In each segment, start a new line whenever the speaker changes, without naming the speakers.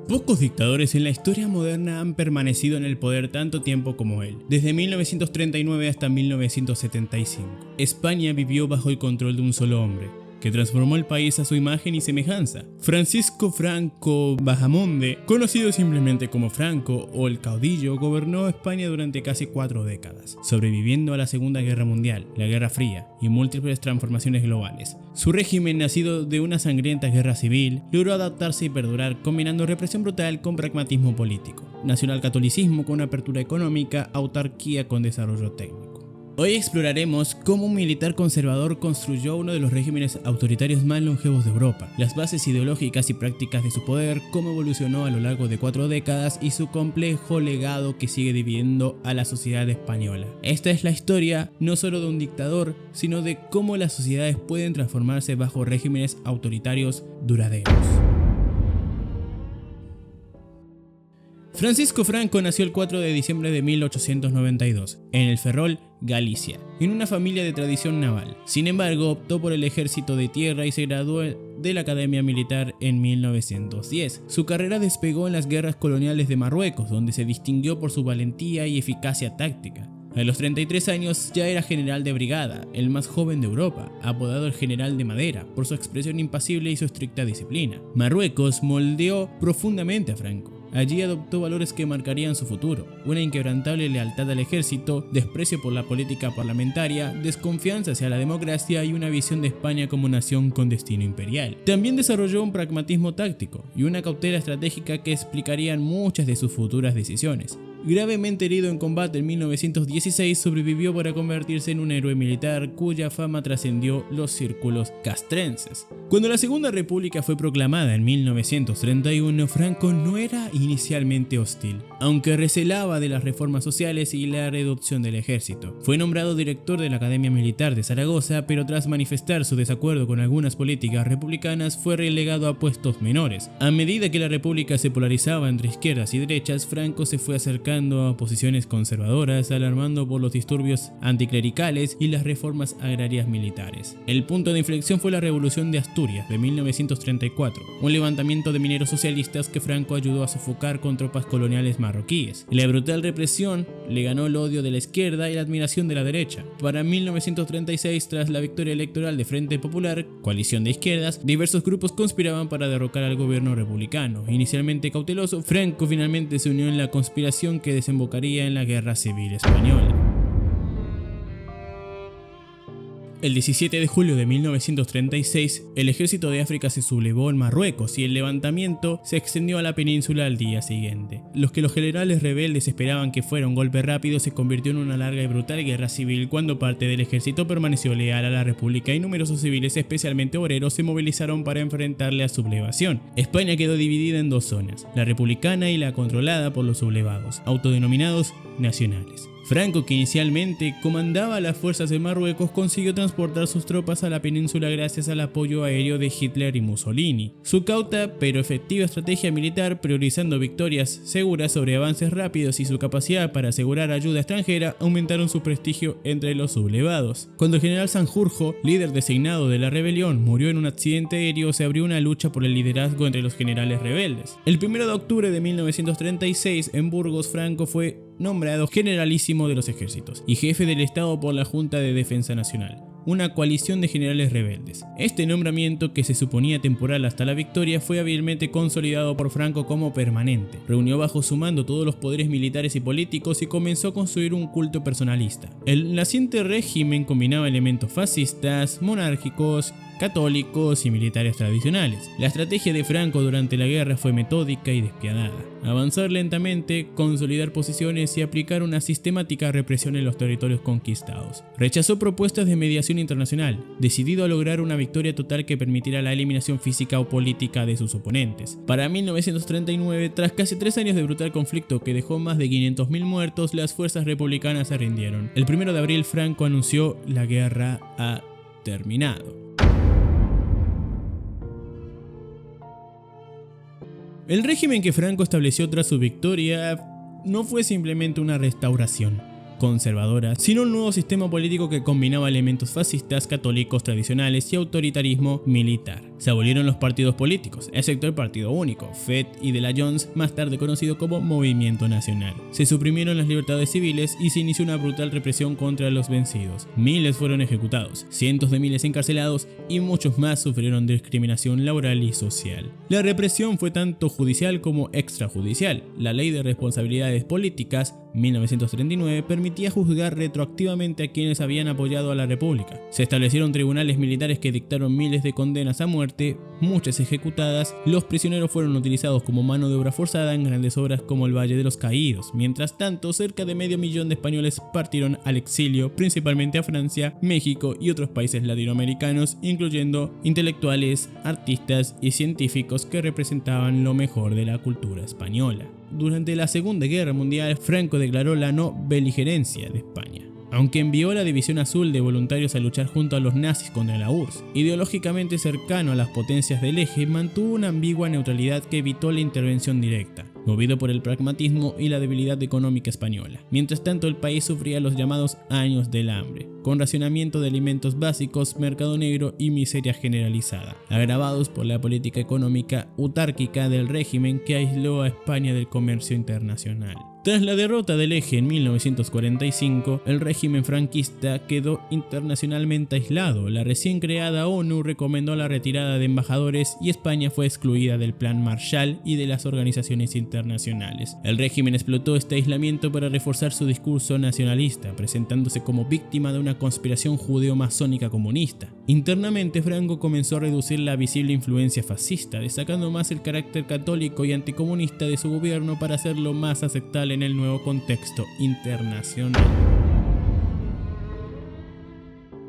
Pocos dictadores en la historia moderna han permanecido en el poder tanto tiempo como él, desde 1939 hasta 1975. España vivió bajo el control de un solo hombre, que transformó el país a su imagen y semejanza. Francisco Franco Bahamonde, conocido simplemente como Franco o el caudillo, gobernó España durante casi 4 décadas, sobreviviendo a la Segunda Guerra Mundial, la Guerra Fría y múltiples transformaciones globales. Su régimen, nacido de una sangrienta guerra civil, logró adaptarse y perdurar, combinando represión brutal con pragmatismo político, nacionalcatolicismo con apertura económica, autarquía con desarrollo técnico. Hoy exploraremos cómo un militar conservador construyó uno de los regímenes autoritarios más longevos de Europa, las bases ideológicas y prácticas de su poder, cómo evolucionó a lo largo de 4 décadas y su complejo legado que sigue dividiendo a la sociedad española. Esta es la historia no solo de un dictador, sino de cómo las sociedades pueden transformarse bajo regímenes autoritarios duraderos. Francisco Franco nació el 4 de diciembre de 1892, en el Ferrol, Galicia, en una familia de tradición naval. Sin embargo, optó por el ejército de tierra y se graduó de la Academia Militar en 1910. Su carrera despegó en las guerras coloniales de Marruecos, donde se distinguió por su valentía y eficacia táctica. A los 33 años ya era general de brigada, el más joven de Europa, apodado el General de Madera, por su expresión impasible y su estricta disciplina. Marruecos moldeó profundamente a Franco. Allí adoptó valores que marcarían su futuro: una inquebrantable lealtad al ejército, desprecio por la política parlamentaria, desconfianza hacia la democracia y una visión de España como nación con destino imperial. También desarrolló un pragmatismo táctico y una cautela estratégica que explicarían muchas de sus futuras decisiones. Gravemente herido en combate en 1916, sobrevivió para convertirse en un héroe militar cuya fama trascendió los círculos castrenses. Cuando la Segunda República fue proclamada en 1931, Franco no era inicialmente hostil, aunque recelaba de las reformas sociales y la reducción del ejército. Fue nombrado director de la Academia Militar de Zaragoza, pero tras manifestar su desacuerdo con algunas políticas republicanas, fue relegado a puestos menores. A medida que la República se polarizaba entre izquierdas y derechas, Franco se fue acercando a posiciones conservadoras, alarmando por los disturbios anticlericales y las reformas agrarias militares. El punto de inflexión fue la Revolución de Asturias de 1934, un levantamiento de mineros socialistas que Franco ayudó a sofocar con tropas coloniales marroquíes. La brutal represión le ganó el odio de la izquierda y la admiración de la derecha. Para 1936, tras la victoria electoral de Frente Popular, coalición de izquierdas, diversos grupos conspiraban para derrocar al gobierno republicano. Inicialmente cauteloso, Franco finalmente se unió en la conspiración que desembocaría en la Guerra Civil Española. El 17 de julio de 1936, el ejército de África se sublevó en Marruecos y el levantamiento se extendió a la península al día siguiente. Lo que los generales rebeldes esperaban que fuera un golpe rápido se convirtió en una larga y brutal guerra civil cuando parte del ejército permaneció leal a la República y numerosos civiles, especialmente obreros, se movilizaron para enfrentar la sublevación. España quedó dividida en 2 zonas, la republicana y la controlada por los sublevados, autodenominados nacionales. Franco, que inicialmente comandaba las fuerzas de Marruecos, consiguió transportar sus tropas a la península gracias al apoyo aéreo de Hitler y Mussolini. Su cauta pero efectiva estrategia militar, priorizando victorias seguras sobre avances rápidos y su capacidad para asegurar ayuda extranjera, aumentaron su prestigio entre los sublevados. Cuando el general Sanjurjo, líder designado de la rebelión, murió en un accidente aéreo, se abrió una lucha por el liderazgo entre los generales rebeldes. El 1 de octubre de 1936, en Burgos, Franco fue nombrado generalísimo de los ejércitos y jefe del Estado por la Junta de Defensa Nacional, una coalición de generales rebeldes. Este nombramiento, que se suponía temporal hasta la victoria, fue hábilmente consolidado por Franco como permanente. Reunió bajo su mando todos los poderes militares y políticos y comenzó a construir un culto personalista. El naciente régimen combinaba elementos fascistas, monárquicos, católicos y militares tradicionales. La estrategia de Franco durante la guerra fue metódica y despiadada: avanzar lentamente, consolidar posiciones y aplicar una sistemática represión en los territorios conquistados. Rechazó propuestas de mediación internacional, decidido a lograr una victoria total que permitiera la eliminación física o política de sus oponentes. Para 1939, tras casi 3 años de brutal conflicto que dejó más de 500.000 muertos, las fuerzas republicanas se rindieron. El 1 de abril, Franco anunció: la guerra ha terminado. El régimen que Franco estableció tras su victoria no fue simplemente una restauración conservadora, sino un nuevo sistema político que combinaba elementos fascistas, católicos tradicionales y autoritarismo militar. Se abolieron los partidos políticos, excepto el Partido Único, FED y de la Jones, más tarde conocido como Movimiento Nacional. Se suprimieron las libertades civiles y se inició una brutal represión contra los vencidos. Miles fueron ejecutados, cientos de miles encarcelados y muchos más sufrieron discriminación laboral y social. La represión fue tanto judicial como extrajudicial. La Ley de Responsabilidades Políticas 1939 permitía juzgar retroactivamente a quienes habían apoyado a la República. Se establecieron tribunales militares que dictaron miles de condenas a muerte, muchas ejecutadas. Los prisioneros fueron utilizados como mano de obra forzada en grandes obras como el Valle de los Caídos. Mientras tanto, cerca de medio millón de españoles partieron al exilio, principalmente a Francia, México y otros países latinoamericanos, incluyendo intelectuales, artistas y científicos que representaban lo mejor de la cultura española. Durante la Segunda Guerra Mundial, Franco declaró la no beligerencia de España, aunque envió la División Azul de voluntarios a luchar junto a los nazis contra la URSS. Ideológicamente cercano a las potencias del eje, mantuvo una ambigua neutralidad que evitó la intervención directa, movido por el pragmatismo y la debilidad económica española. Mientras tanto, el país sufría los llamados años del hambre, con racionamiento de alimentos básicos, mercado negro y miseria generalizada, agravados por la política económica autárquica del régimen que aisló a España del comercio internacional. Tras la derrota del eje en 1945, el régimen franquista quedó internacionalmente aislado. La recién creada ONU recomendó la retirada de embajadores y España fue excluida del Plan Marshall y de las organizaciones internacionales. El régimen explotó este aislamiento para reforzar su discurso nacionalista, presentándose como víctima de una conspiración judeo-masónica comunista. Internamente, Franco comenzó a reducir la visible influencia fascista, destacando más el carácter católico y anticomunista de su gobierno para hacerlo más aceptable en el nuevo contexto internacional.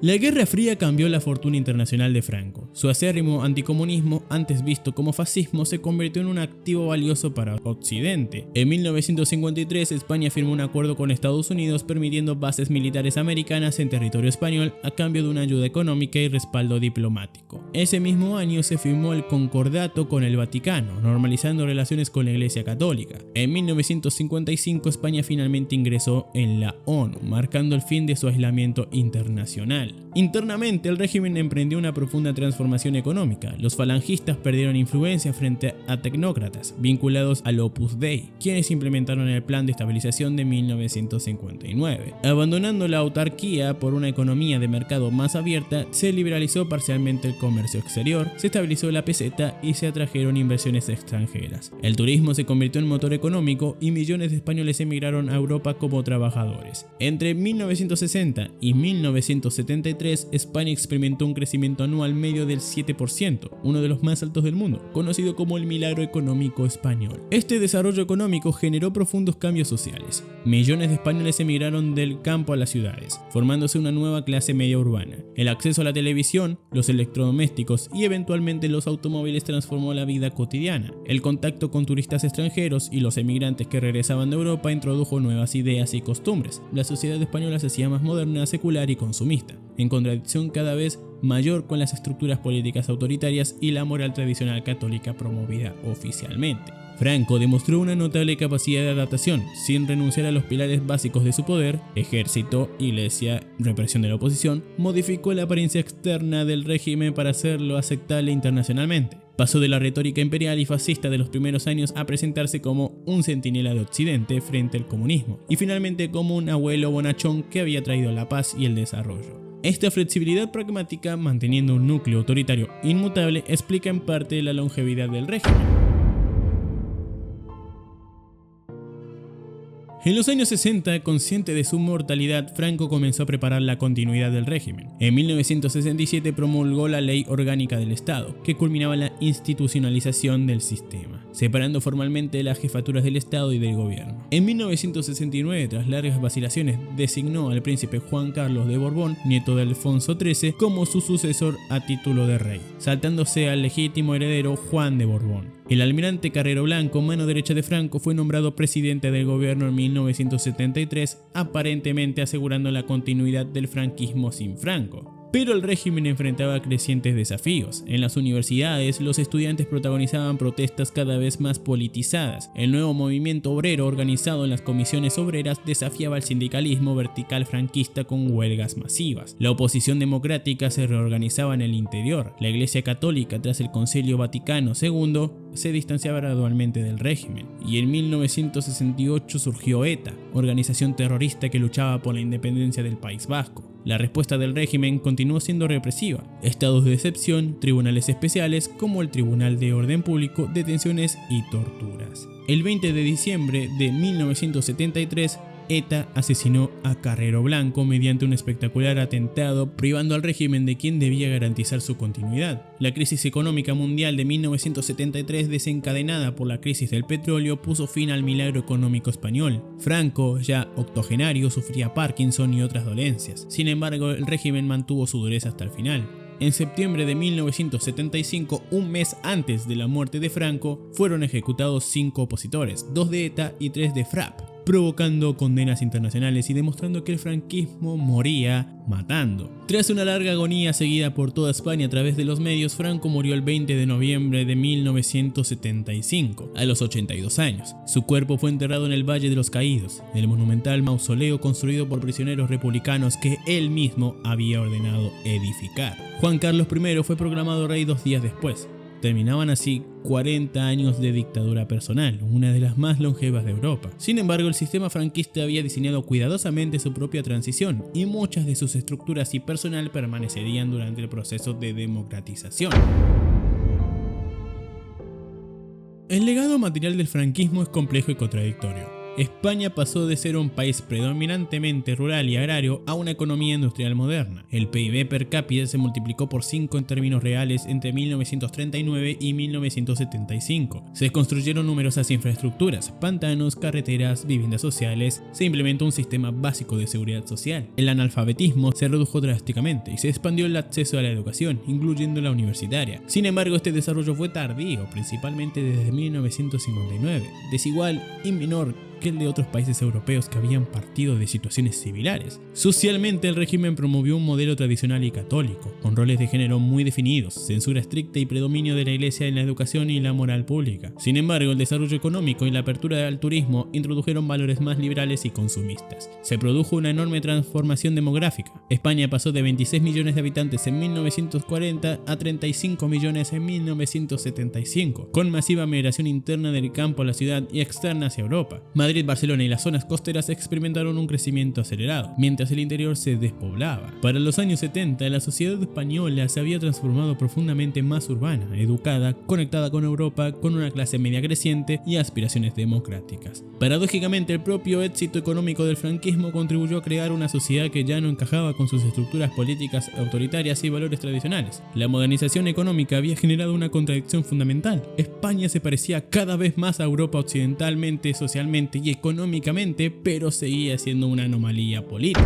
La Guerra Fría cambió la fortuna internacional de Franco. Su acérrimo anticomunismo, antes visto como fascismo, se convirtió en un activo valioso para Occidente. En 1953, España firmó un acuerdo con Estados Unidos permitiendo bases militares americanas en territorio español a cambio de una ayuda económica y respaldo diplomático. Ese mismo año se firmó el Concordato con el Vaticano, normalizando relaciones con la Iglesia Católica. En 1955, España finalmente ingresó en la ONU, marcando el fin de su aislamiento internacional. Internamente, el régimen emprendió una profunda transformación económica. Los falangistas perdieron influencia frente a tecnócratas vinculados al Opus Dei, quienes implementaron el Plan de Estabilización de 1959. Abandonando la autarquía por una economía de mercado más abierta, se liberalizó parcialmente el comercio exterior, se estabilizó la peseta y se atrajeron inversiones extranjeras. El turismo se convirtió en motor económico y millones de españoles emigraron a Europa como trabajadores. Entre 1960 y 1973, España experimentó un crecimiento anual medio del 7%, uno de los más altos del mundo, conocido como el milagro económico español. Este desarrollo económico generó profundos cambios sociales. Millones de españoles emigraron del campo a las ciudades, formándose una nueva clase media urbana. El acceso a la televisión, los electrodomésticos y eventualmente los automóviles transformó la vida cotidiana. El contacto con turistas extranjeros y los emigrantes que regresaban de Europa introdujo nuevas ideas y costumbres. La sociedad española se hacía más moderna, secular y consumista, en contradicción cada vez mayor con las estructuras políticas autoritarias y la moral tradicional católica promovida oficialmente. Franco demostró una notable capacidad de adaptación, sin renunciar a los pilares básicos de su poder: ejército, iglesia, represión de la oposición. Modificó la apariencia externa del régimen para hacerlo aceptable internacionalmente. Pasó de la retórica imperial y fascista de los primeros años a presentarse como un centinela de Occidente frente al comunismo, y finalmente como un abuelo bonachón que había traído la paz y el desarrollo. Esta flexibilidad pragmática, manteniendo un núcleo autoritario inmutable, explica en parte la longevidad del régimen. En los años 60, consciente de su mortalidad, Franco comenzó a preparar la continuidad del régimen. En 1967 promulgó la Ley Orgánica del Estado, que culminaba la institucionalización del sistema, separando formalmente las jefaturas del Estado y del gobierno. En 1969, tras largas vacilaciones, designó al príncipe Juan Carlos de Borbón, nieto de Alfonso XIII, como su sucesor a título de rey, saltándose al legítimo heredero Juan de Borbón. El almirante Carrero Blanco, mano derecha de Franco, fue nombrado presidente del gobierno en 1973, aparentemente asegurando la continuidad del franquismo sin Franco. Pero el régimen enfrentaba crecientes desafíos. En las universidades, los estudiantes protagonizaban protestas cada vez más politizadas. El nuevo movimiento obrero organizado en las comisiones obreras desafiaba al sindicalismo vertical franquista con huelgas masivas. La oposición democrática se reorganizaba en el interior. La Iglesia Católica, tras el Concilio Vaticano II, se distanciaba gradualmente del régimen. Y en 1968 surgió ETA, organización terrorista que luchaba por la independencia del País Vasco. La respuesta del régimen continuó siendo represiva. Estados de excepción, tribunales especiales como el Tribunal de Orden Público, detenciones y torturas. El 20 de diciembre de 1973, ETA asesinó a Carrero Blanco mediante un espectacular atentado, privando al régimen de quien debía garantizar su continuidad. La crisis económica mundial de 1973, desencadenada por la crisis del petróleo, puso fin al milagro económico español. Franco, ya octogenario, sufría Parkinson y otras dolencias. Sin embargo, el régimen mantuvo su dureza hasta el final. En septiembre de 1975, un mes antes de la muerte de Franco, fueron ejecutados 5 opositores, 2 de ETA y 3 de FRAP, provocando condenas internacionales y demostrando que el franquismo moría matando. Tras una larga agonía seguida por toda España a través de los medios, Franco murió el 20 de noviembre de 1975, a los 82 años. Su cuerpo fue enterrado en el Valle de los Caídos, en el monumental mausoleo construido por prisioneros republicanos que él mismo había ordenado edificar. Juan Carlos I fue proclamado rey 2 días después. Terminaban así 40 años de dictadura personal, una de las más longevas de Europa. Sin embargo, el sistema franquista había diseñado cuidadosamente su propia transición y muchas de sus estructuras y personal permanecerían durante el proceso de democratización. El legado material del franquismo es complejo y contradictorio. España pasó de ser un país predominantemente rural y agrario a una economía industrial moderna. El PIB per cápita se multiplicó por 5 en términos reales entre 1939 y 1975. Se construyeron numerosas infraestructuras, pantanos, carreteras, viviendas sociales, se implementó un sistema básico de seguridad social. El analfabetismo se redujo drásticamente y se expandió el acceso a la educación, incluyendo la universitaria. Sin embargo, este desarrollo fue tardío, principalmente desde 1959, desigual y menor que el de otros países europeos que habían partido de situaciones similares. Socialmente, el régimen promovió un modelo tradicional y católico, con roles de género muy definidos, censura estricta y predominio de la Iglesia en la educación y la moral pública. Sin embargo, el desarrollo económico y la apertura al turismo introdujeron valores más liberales y consumistas. Se produjo una enorme transformación demográfica. España pasó de 26 millones de habitantes en 1940 a 35 millones en 1975, con masiva migración interna del campo a la ciudad y externa hacia Europa. Madrid, Barcelona y las zonas costeras experimentaron un crecimiento acelerado, mientras el interior se despoblaba. Para los años 70, la sociedad española se había transformado profundamente más urbana, educada, conectada con Europa, con una clase media creciente y aspiraciones democráticas. Paradójicamente, el propio éxito económico del franquismo contribuyó a crear una sociedad que ya no encajaba con sus estructuras políticas autoritarias y valores tradicionales. La modernización económica había generado una contradicción fundamental. España se parecía cada vez más a Europa occidentalmente, socialmente y económicamente, pero seguía siendo una anomalía política.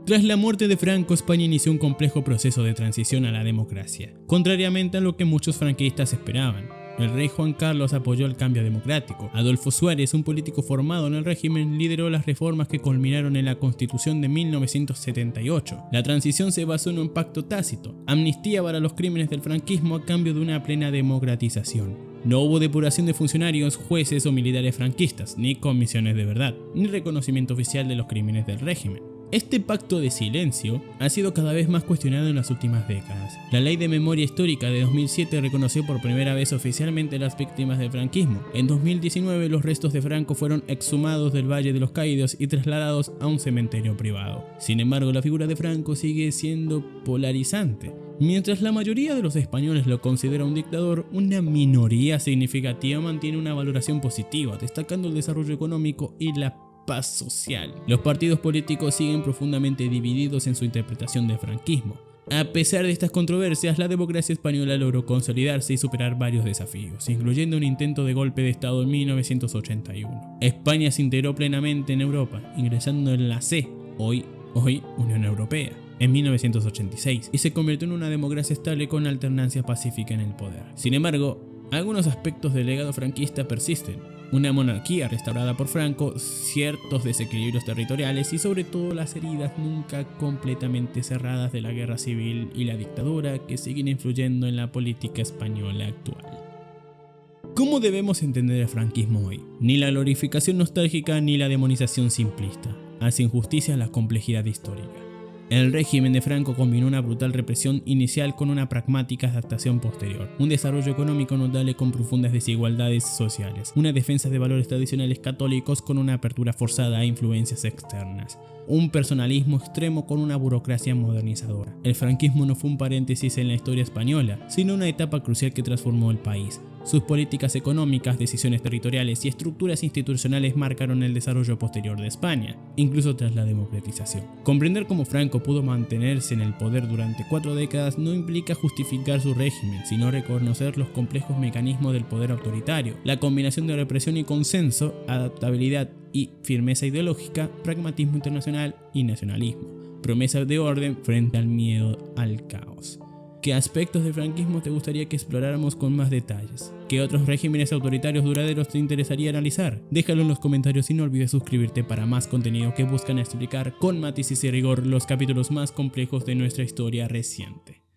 Tras la muerte de Franco, España inició un complejo proceso de transición a la democracia, contrariamente a lo que muchos franquistas esperaban. El rey Juan Carlos apoyó el cambio democrático. Adolfo Suárez, un político formado en el régimen, lideró las reformas que culminaron en la Constitución de 1978. La transición se basó en un pacto tácito, amnistía para los crímenes del franquismo a cambio de una plena democratización. No hubo depuración de funcionarios, jueces o militares franquistas, ni comisiones de verdad, ni reconocimiento oficial de los crímenes del régimen. Este pacto de silencio ha sido cada vez más cuestionado en las últimas décadas. La Ley de Memoria Histórica de 2007 reconoció por primera vez oficialmente las víctimas del franquismo. En 2019 los restos de Franco fueron exhumados del Valle de los Caídos y trasladados a un cementerio privado. Sin embargo, la figura de Franco sigue siendo polarizante. Mientras la mayoría de los españoles lo considera un dictador, una minoría significativa mantiene una valoración positiva, destacando el desarrollo económico y la paz social. Los partidos políticos siguen profundamente divididos en su interpretación del franquismo. A pesar de estas controversias, la democracia española logró consolidarse y superar varios desafíos, incluyendo un intento de golpe de Estado en 1981. España se integró plenamente en Europa, ingresando en la CE, hoy Unión Europea, en 1986, y se convirtió en una democracia estable con alternancia pacífica en el poder. Sin embargo, algunos aspectos del legado franquista persisten. una monarquía restaurada por Franco, ciertos desequilibrios territoriales y sobre todo las heridas nunca completamente cerradas de la guerra civil y la dictadura que siguen influyendo en la política española actual. ¿Cómo debemos entender el franquismo hoy? Ni la glorificación nostálgica ni la demonización simplista hacen justicia a la complejidad histórica. El régimen de Franco combinó una brutal represión inicial con una pragmática adaptación posterior, un desarrollo económico notable con profundas desigualdades sociales, una defensa de valores tradicionales católicos con una apertura forzada a influencias externas, un personalismo extremo con una burocracia modernizadora. El franquismo no fue un paréntesis en la historia española, sino una etapa crucial que transformó el país. Sus políticas económicas, decisiones territoriales y estructuras institucionales marcaron el desarrollo posterior de España, incluso tras la democratización. Comprender cómo Franco pudo mantenerse en el poder durante 4 décadas no implica justificar su régimen, sino reconocer los complejos mecanismos del poder autoritario, la combinación de represión y consenso, adaptabilidad y firmeza ideológica, pragmatismo internacional y nacionalismo, promesa de orden frente al miedo al caos. ¿Qué aspectos del franquismo te gustaría que exploráramos con más detalles? ¿Qué otros regímenes autoritarios duraderos te interesaría analizar? Déjalo en los comentarios y no olvides suscribirte para más contenido que buscan explicar con matices y rigor los capítulos más complejos de nuestra historia reciente.